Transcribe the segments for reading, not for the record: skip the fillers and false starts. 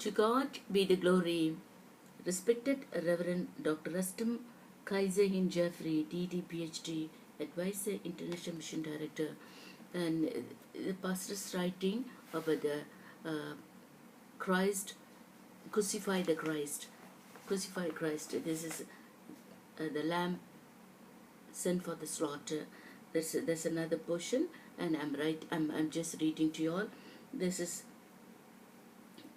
To God be the glory. Respected Reverend Dr. Rustam Kaiser Jeffrey, DD PhD, Advisor, International Mission Director, and the pastor's writing about the Christ, crucify the Christ, crucify Christ. This is the Lamb sent for the slaughter. There's another portion, and I'm just reading to you all. This is,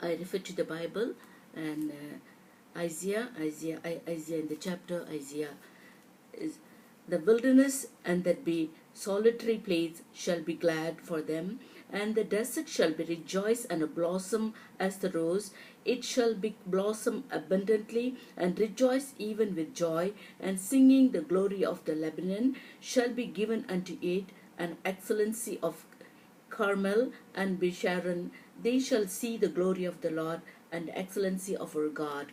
I refer to the Bible, and Isaiah in the chapter Isaiah is the wilderness and that be solitary place shall be glad for them, and the desert shall be rejoice and blossom as the rose. It shall be blossom abundantly and rejoice even with joy, and singing the glory of the Lebanon shall be given unto it, an excellency of Carmel and Basharon. They shall see the glory of the Lord and excellency of our God.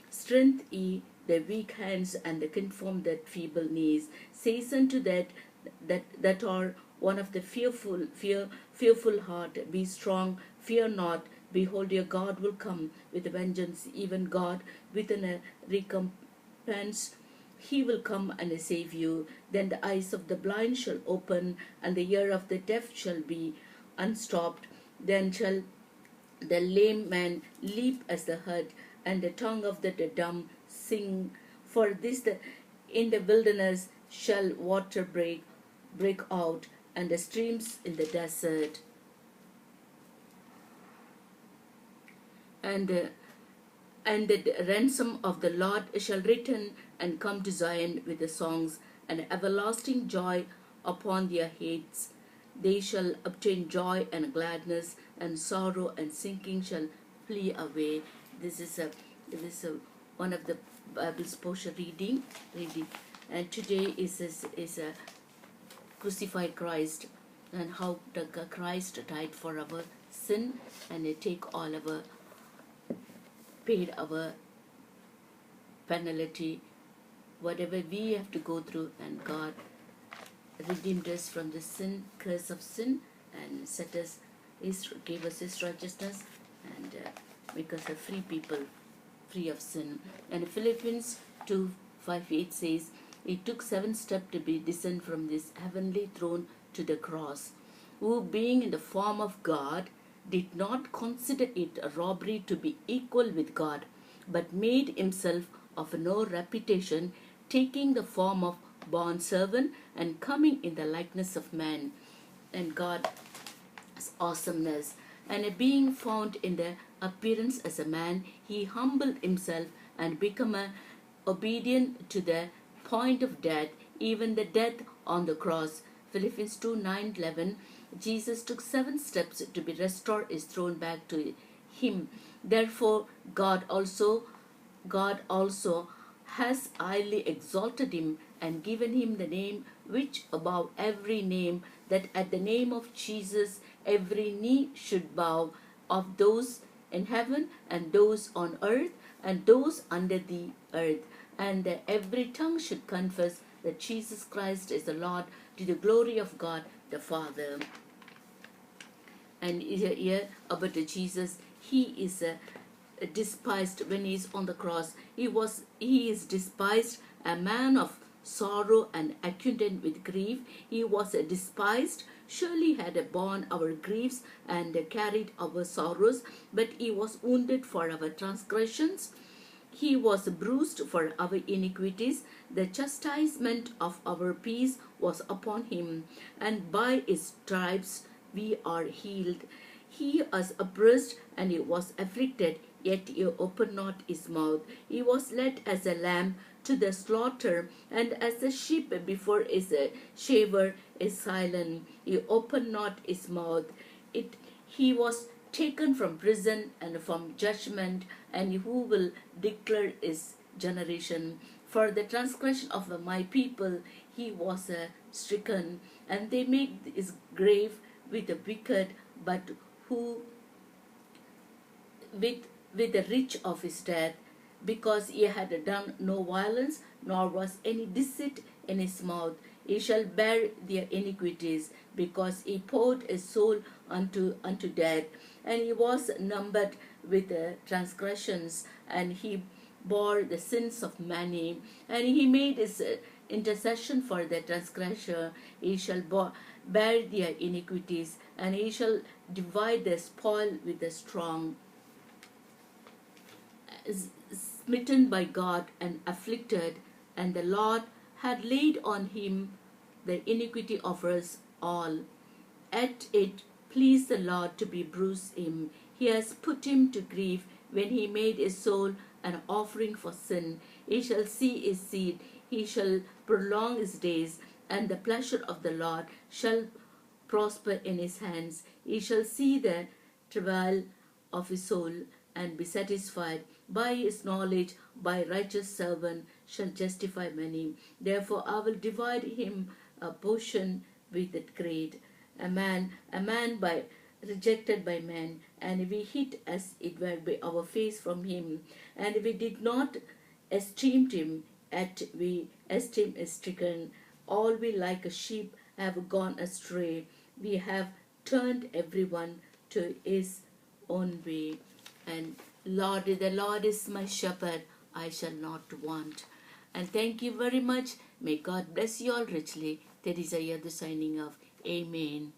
Strength ye the weak hands and the confirm that feeble knees. Says unto that are one of the fearful heart, be strong, fear not. Behold, your God will come with vengeance, even God with a recompense. He will come and save you. Then the eyes of the blind shall open, and the ear of the deaf shall be unstopped. Then shall the lame man leap as the herd, and the tongue of the dumb sing. For this in the wilderness shall water break out, and the streams in the desert. And the ransom of the Lord shall return and come to Zion with the songs and everlasting joy upon their heads. They shall obtain joy and gladness, and sorrow and sinking shall flee away. This is one of the Bible's portion reading, and today is a crucified Christ, and how the Christ died for our sin, and they take all our paid our penalty, whatever we have to go through, and God redeemed us from the sin, curse of sin, and gave us His righteousness, and make us a free people, free of sin. And Philippians 2:5-8 says, He took 7 steps to be descend from this heavenly throne to the cross, who being in the form of God, did not consider it a robbery to be equal with God, but made himself of no reputation, taking the form of bondservant and coming in the likeness of man. And God's awesomeness, and being found in the appearance as a man, he humbled himself and became obedient to the point of death, even the death on the cross. Philippians 2:9-11. Jesus took 7 steps to be restored his throne back to him. Therefore God also has highly exalted him and given him the name which above every name, that at the name of Jesus every knee should bow, of those in heaven and those on earth and those under the earth, and that every tongue should confess that Jesus Christ is the Lord, to the glory of God the Father. And here about Jesus, he is despised when he is on the cross. He is despised, a man of sorrow and acquainted with grief. He was despised, surely had borne our griefs and carried our sorrows, but he was wounded for our transgressions. He was bruised for our iniquities. The chastisement of our peace was upon him, and by his stripes we are healed. He was oppressed and he was afflicted, yet he opened not his mouth. He was led as a lamb to the slaughter, and as a sheep before his shaver is silent, he opened not his mouth. He was taken from prison and from judgment, and who will declare his generation? For the transgression of my people he was stricken, and they made his grave with the wicked, but who with the rich of his death, because he had done no violence, nor was any deceit in his mouth. he shall bear their iniquities, because he poured his soul unto death, and he was numbered with the transgressions, and he bore the sins of many, and he made his intercession for the transgressor. He shall bear their iniquities, and he shall divide the spoil with the strong. Smitten by God and afflicted, and the Lord had laid on him the iniquity of us all. At it pleased the Lord to be bruised him. He has put him to grief when he made his soul an offering for sin. He shall see his seed, he shall prolong his days, and the pleasure of the Lord shall prosper in his hands. He shall see the travail of his soul and be satisfied. By his knowledge, by righteous servant shall justify many. Therefore I will divide him a portion with the great. A man by rejected by men, and we hid as it were by our face from him, and we did not esteem him, yet we esteem is stricken. All we like a sheep have gone astray. We have turned everyone to his own way. And Lord, the Lord is my shepherd, I shall not want. And thank you very much. May God bless you all richly. Tirzahyadav signing off. Amen.